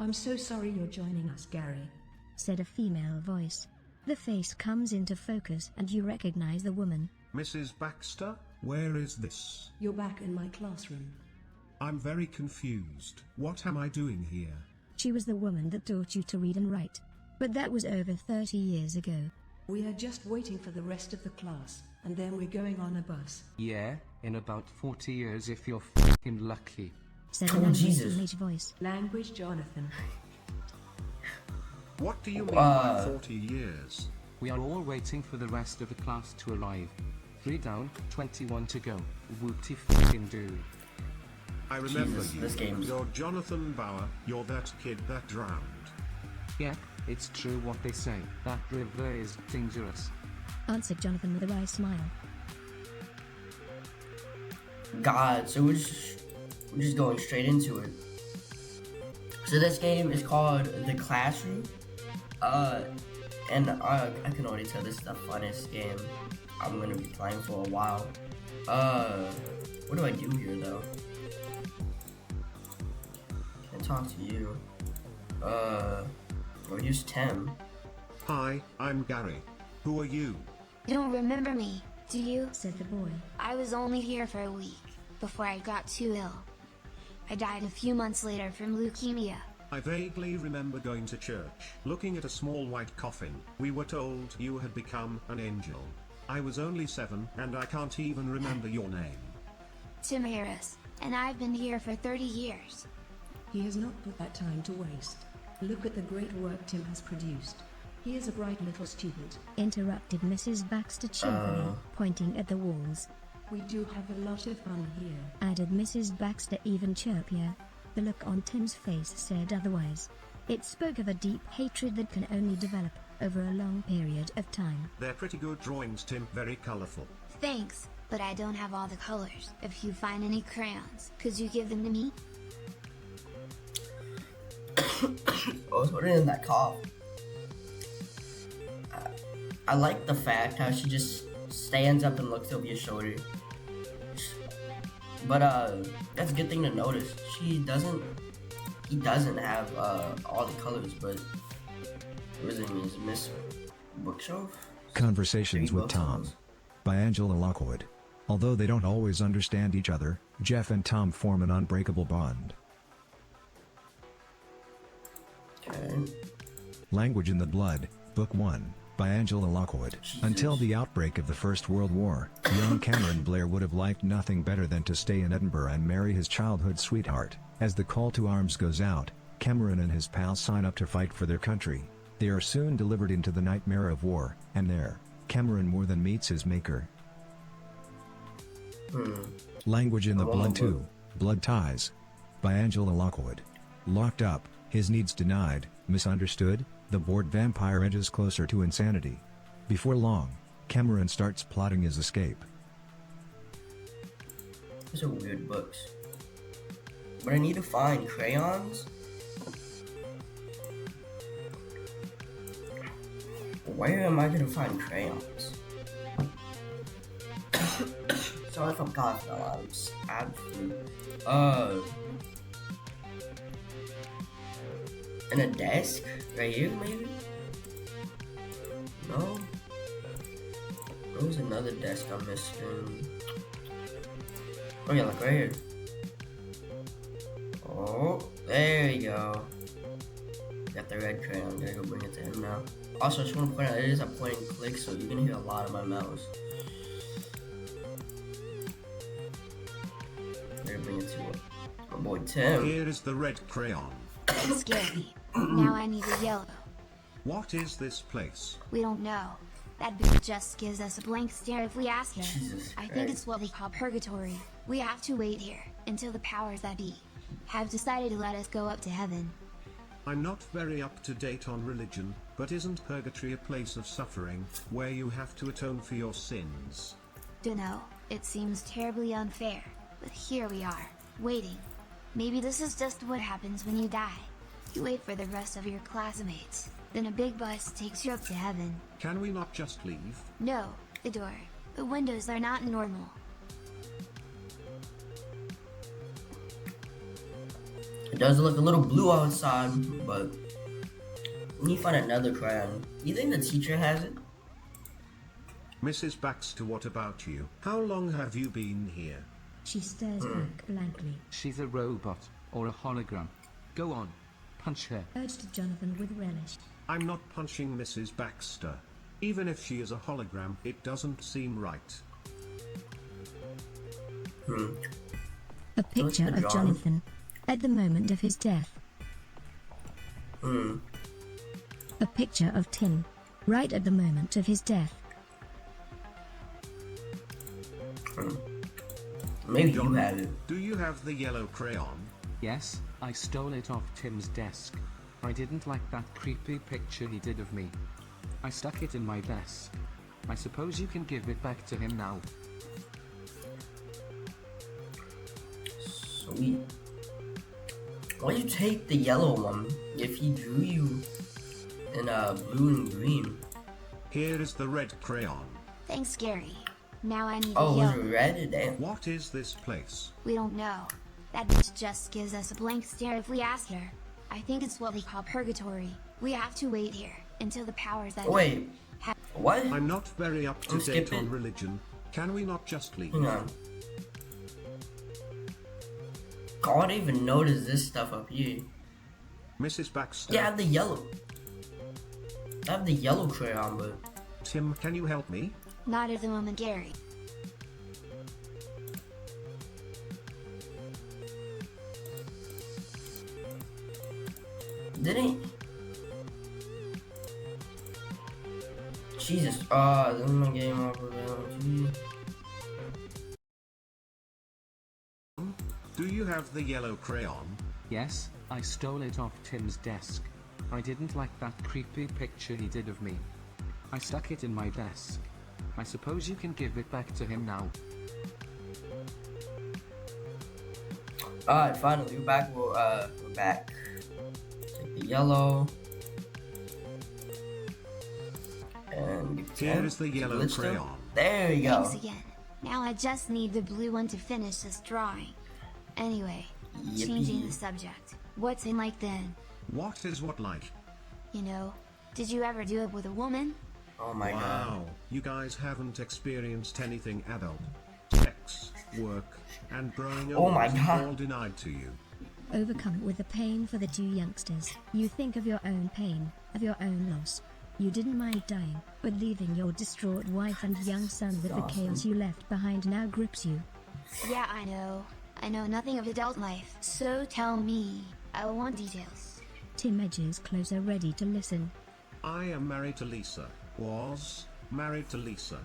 I'm so sorry you're joining us, Gary, said a female voice. The face comes into focus and you recognize the woman. Mrs. Baxter, where is this? You're back in my classroom. I'm very confused. What am I doing here? She was the woman that taught you to read and write. But that was over 30 years ago. We are just waiting for the rest of the class, and then we're going on a bus. Yeah, in about 40 years if you're f***ing lucky, said Oh, an Jesus. teenage voice. Language, Jonathan. What do you mean by 40 years? We are all waiting for the rest of the class to arrive. 3 down, 21 to go. Whoopty f***ing do. I remember Jesus, you. this game's- You're Jonathan Bauer. You're that kid that drowned. Yeah, it's true what they say. That river is dangerous. Answered Jonathan with a wry smile. God, so we're just going straight into it. So this game is called The Classroom. And I can already tell this is the funnest game I'm gonna be playing for a while. What do I do here though? Can I talk to you? Or use Tim. Hi, I'm Gary. Who are you? You don't remember me, do you? Said the boy. I was only here for a week, before I got too ill. I died a few months later from leukemia. I vaguely remember going to church, looking at a small white coffin. We were told you had become an angel. I was only 7, and I can't even remember your name. Tim Harris, and I've been here for 30 years. He has not put that time to waste. Look at the great work Tim has produced. He is a bright little student. Interrupted Mrs. Baxter cheerfully, pointing at the walls. We do have a lot of fun here. Added Mrs. Baxter even chirpier. The look on Tim's face said otherwise. It spoke of a deep hatred that can only develop over a long period of time. They're pretty good drawings, Tim. Very colorful. Thanks, but I don't have all the colors. If you find any crayons, could you give them to me? I was putting in that cough. I like the fact how she just stands up and looks over your shoulder. But that's a good thing to notice. He doesn't have all the colors, but what is it? Is Miss Bookshelf? Conversations with Tom by Angela Lockwood. Although they don't always understand each other, Jeff and Tom form an unbreakable bond. Okay. Language in the Blood, Book 1, by Angela Lockwood. Jesus. Until the outbreak of the First World War, young Cameron Blair would have liked nothing better than to stay in Edinburgh and marry his childhood sweetheart. As the call to arms goes out, Cameron and his pals sign up to fight for their country. They are soon delivered into the nightmare of war, and there, Cameron more than meets his maker. Language in the Blood 2, Blood Ties, by Angela Lockwood. Locked up, his needs denied, misunderstood, the bored vampire edges closer to insanity. Before long, Cameron starts plotting his escape. Those are weird books. But I need to find crayons. Where am I gonna find crayons? Sorry if I'm coughing a lot. I'm just out of food. In a desk? Right here, maybe? No? There's another desk I'm missing. Oh yeah, like right here. Oh, there you go. Got the red crayon. I'm gonna go bring it to him now. Also, I just want to point out, it is a point and click, so you're gonna hear a lot of my mouse. I'm gonna bring it to my boy Tim. Here is the red crayon. It scared me. Now I need the yellow. What is this place? We don't know. That bitch just gives us a blank stare if we ask her. Jesus I think Christ. it's what they call purgatory. We have to wait here until the powers that be have decided to let us go up to heaven. I'm not very up to date on religion, but isn't purgatory a place of suffering, where you have to atone for your sins? Dunno, it seems terribly unfair, but here we are, waiting. Maybe this is just what happens when you die. You wait for the rest of your classmates, then a big bus takes you up to heaven. Can we not just leave? No, the windows are not normal. It does look a little blue outside, but we need to find another crayon. You think the teacher has it? Mrs. Baxter, what about you? How long have you been here? She stares back blankly, She's a robot or a hologram. Go on, punch her. urged Jonathan with relish. I'm not punching Mrs. Baxter. Even if she is a hologram, it doesn't seem right. A picture at of John. Jonathan at the moment of his death. A picture of Tim right at the moment of his death. Maybe you have it. Do you have the yellow crayon? Yes, I stole it off Tim's desk. I didn't like that creepy picture he did of me. I stuck it in my desk. I suppose you can give it back to him now. Sweet. Why'd you take the yellow one if he drew you in blue and green? Here is the red crayon. Thanks, Gary. Now I need Oh, to was heal. it red? Damn. What is this place? We don't know. That bitch just gives us a blank stare if we ask her. I think it's what we call purgatory. We have to wait here until the powers that Wait. What? I'm not very up to I'm date skipping. on religion. Can we not just leave? Hang on. God even noticed this stuff up here. Mrs. Baxter. Yeah, I have the yellow. I have the yellow crayon, but Tim, can you help me? Not at the moment, Gary. didn't. Jesus. This is my game over. Do you have the yellow crayon? Yes, I stole it off Tim's desk. I didn't like that creepy picture he did of me. I stuck it in my desk. I suppose you can give it back to him now. Alright, finally, we're back. We're back. Take the yellow. And give it to Here him. is the yellow Lister. crayon. There you go. Thanks again. Now I just need the blue one to finish this drawing. Anyway, changing the Yippee. subject. What's in like then? What is what like? You know, did you ever do it with a woman? Oh my god. Wow, you guys haven't experienced anything adult. Sex, work, and growing Oh old my is God. all denied to you. Overcome with the pain for the two youngsters, you think of your own pain, of your own loss. You didn't mind dying, but leaving your distraught wife and young son with the Awesome. chaos you left behind now grips you. Yeah, I know. I know nothing of adult life, so tell me. I want details. Tim edges closer, ready to listen. I am married to Lisa. Was married to Lisa.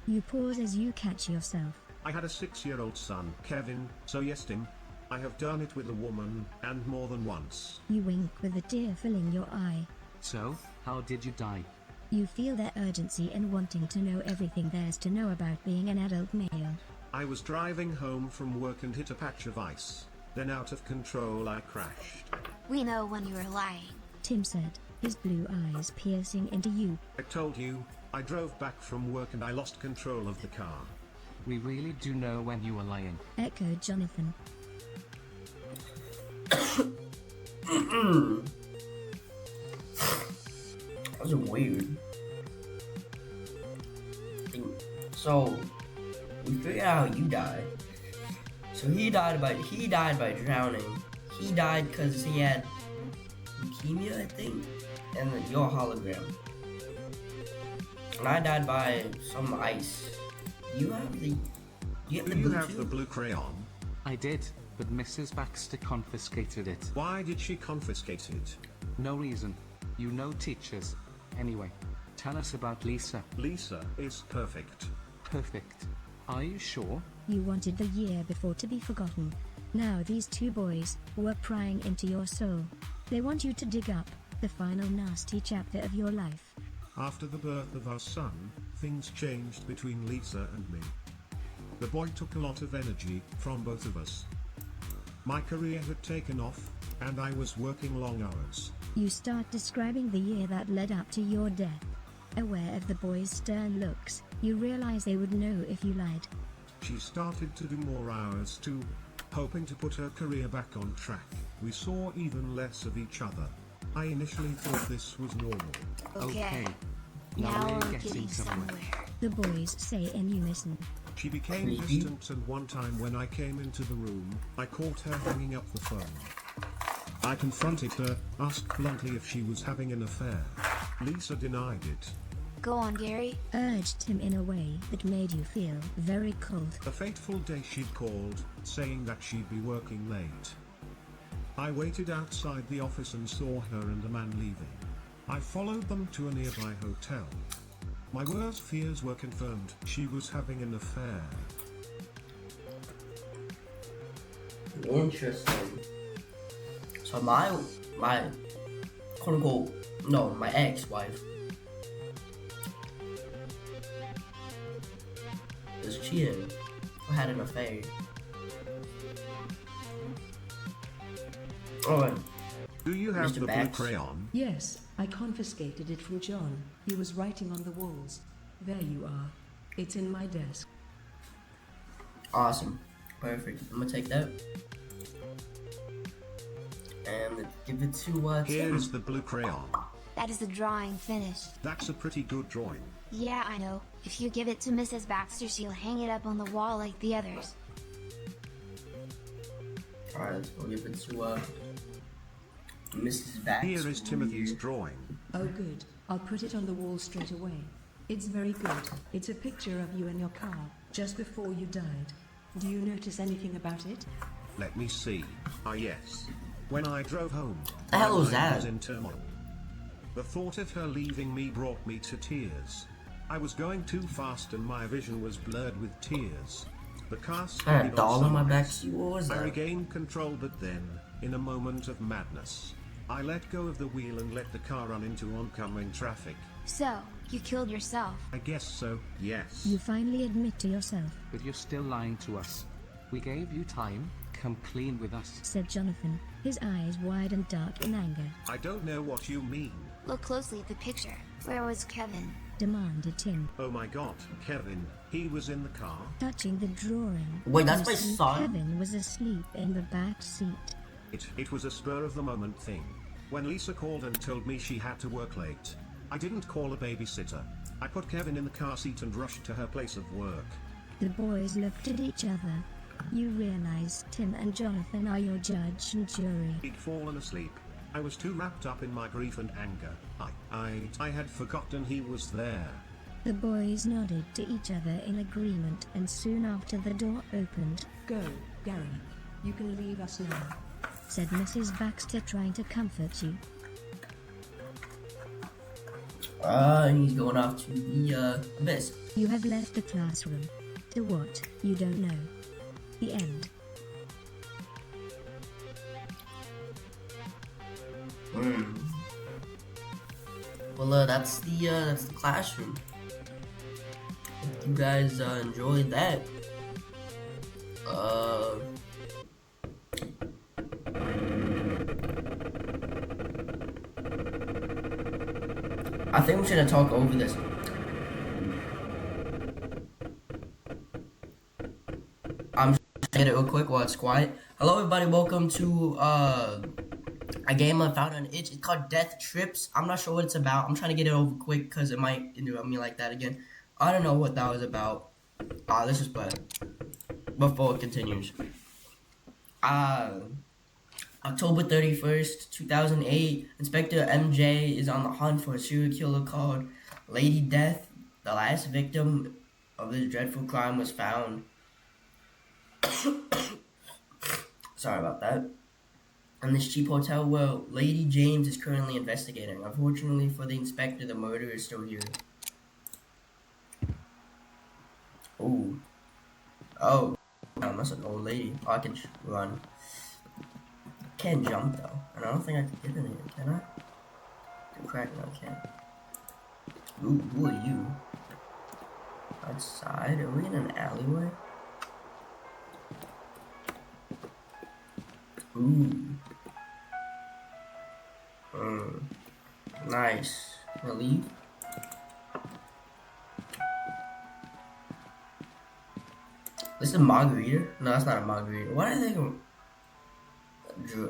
You pause as you catch yourself. I had a 6-year-old son, Kevin, so yes, Tim. I have done it with a woman, and more than once. You wink with a tear filling your eye. So, how did you die? You feel their urgency in wanting to know everything there's to know about being an adult male. I was driving home from work and hit a patch of ice. Then out of control I crashed. We know when you were lying. Tim said, his blue eyes piercing into you. I told you, I drove back from work and I lost control of the car. We really do know when you were lying. Echoed Jonathan. That was weird. So we figured out how you died. So he died by drowning. He died because he had leukemia, I think, and then your hologram. And I died by some ice. You have the. You have Do the you blue have too? the blue crayon? I did, but Mrs. Baxter confiscated it. Why did she confiscate it? No reason. You know teachers. Anyway, tell us about Lisa. Lisa is perfect. Perfect. Are you sure? You wanted the year before to be forgotten. Now these two boys were prying into your soul. They want you to dig up the final nasty chapter of your life. After the birth of our son, things changed between Lisa and me. The boy took a lot of energy from both of us. My career had taken off, and I was working long hours. You start describing the year that led up to your death. Aware of the boys' stern looks, you realize they would know if you lied. She started to do more hours too, hoping to put her career back on track. we saw even less of each other. I initially thought this was normal. Okay. Now Now we're we're getting getting somewhere. somewhere. The boys say in unison. She became Creepy. distant, and one time when I came into the room, I caught her hanging up the phone. I confronted her, asked bluntly if she was having an affair. Lisa denied it. Go on, Gary. Urged him in a way that made you feel very cold. A fateful day she'd called, saying that she'd be working late. I waited outside the office and saw her and a man leaving. I followed them to a nearby hotel. My worst fears were confirmed. She was having an affair. Interesting. So my quote unquote, no, my ex-wife was cheating or had an affair. Alright, Do you have Mr. the blue Bax? crayon? Yes, I confiscated it from John. He was writing on the walls. There you are. It's in my desk. awesome. Perfect. I'm gonna take that. And give it to Here Tim. is the blue crayon. That is the drawing finished. That's a pretty good drawing. Yeah, I know. If you give it to Mrs. Baxter, she'll hang it up on the wall like the others. Alright, let's go give it to Mrs. Bax. Here is Timothy's drawing. Oh good, I'll put it on the wall straight away. It's very good. It's a picture of you in your car, just before you died. Do you notice anything about it? Let me see. Ah yes. When I drove home, The hell my was mind that? was in turmoil. The thought of her leaving me brought me to tears. I was going too fast and my vision was blurred with tears. The car I had skidded a on doll on some my ice. backseat. What was I that? regained control, but then, in a moment of madness, I let go of the wheel and let the car run into oncoming traffic. So, you killed yourself. I guess so, yes. You finally admit to yourself, But you're still lying to us. We gave you time. Come clean with us. said Jonathan, his eyes wide and dark in anger. I don't know what you mean. Look closely at the picture. Where was Kevin? Demanded Tim, Oh my god, Kevin, he was in the car. touching the drawing. Wait, that's my You see son? Kevin was asleep in the back seat. It was a spur of the moment thing. When Lisa called and told me she had to work late, I didn't call a babysitter. I put Kevin in the car seat and rushed to her place of work. The boys looked at each other. You realize Tim and Jonathan are your judge and jury. He'd fallen asleep. I was too wrapped up in my grief and anger. I had forgotten he was there. The boys nodded to each other in agreement, and soon after the door opened, Go, Gary. You can leave us now. said Mrs. Baxter, trying to comfort you. He's going off to the abyss. You have left the classroom. To what? You don't know. The end. Well, that's the classroom. Hope you guys enjoyed that. I think we should talk over this. I'm just gonna get it real quick while it's quiet. Hello everybody, welcome to a game I found on itch. It's called Death Trips. I'm not sure what it's about. I'm trying to get it over quick because it might interrupt me like that again. I don't know what that was about. Let's just play it before it continues. October 31st, 2008, Inspector MJ is on the hunt for a serial killer called Lady Death. The last victim of this dreadful crime was found. Sorry about that. In this cheap hotel where Lady James is currently investigating. Unfortunately for the inspector, the murderer is still here. Ooh. Oh. Damn, that's an old lady. Oh, I can run. Can't jump though. And I don't think I can get in here, can I? Can crack? No, I can't. Ooh, who are you? Outside? Are we in an alleyway? Ooh. Nice. Can I leave? This is a margarita? No, that's not a margarita. What do I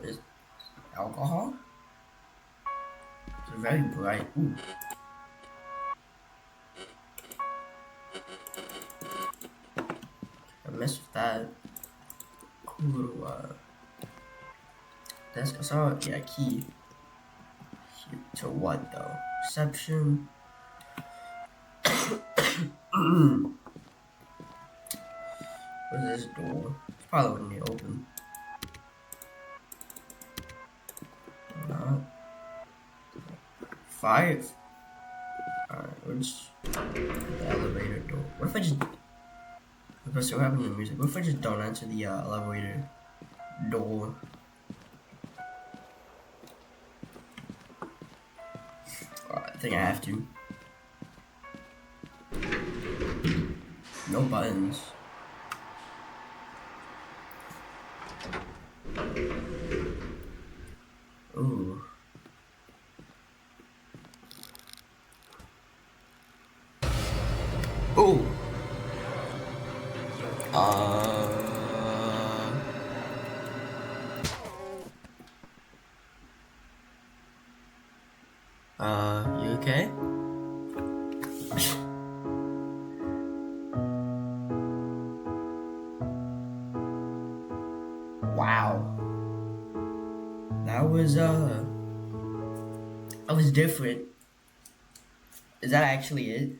think? alcohol? It's very bright. Ooh. I messed with that. Cool little desk. I saw, yeah, key. To what though? Reception. What is this door? It's probably wouldn't be open. Not. 5. Alright, where's the elevator door? What if I just. What's what happened to the music? What if I just don't answer the elevator door? I think I have to. No buttons. Ooh. Ooh. You okay? Wow. That was different. Is that actually it?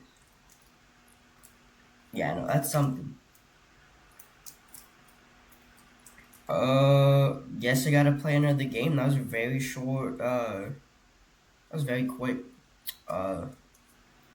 Yeah, no, that's something. Guess I gotta play another game. That was very short, that was very quick.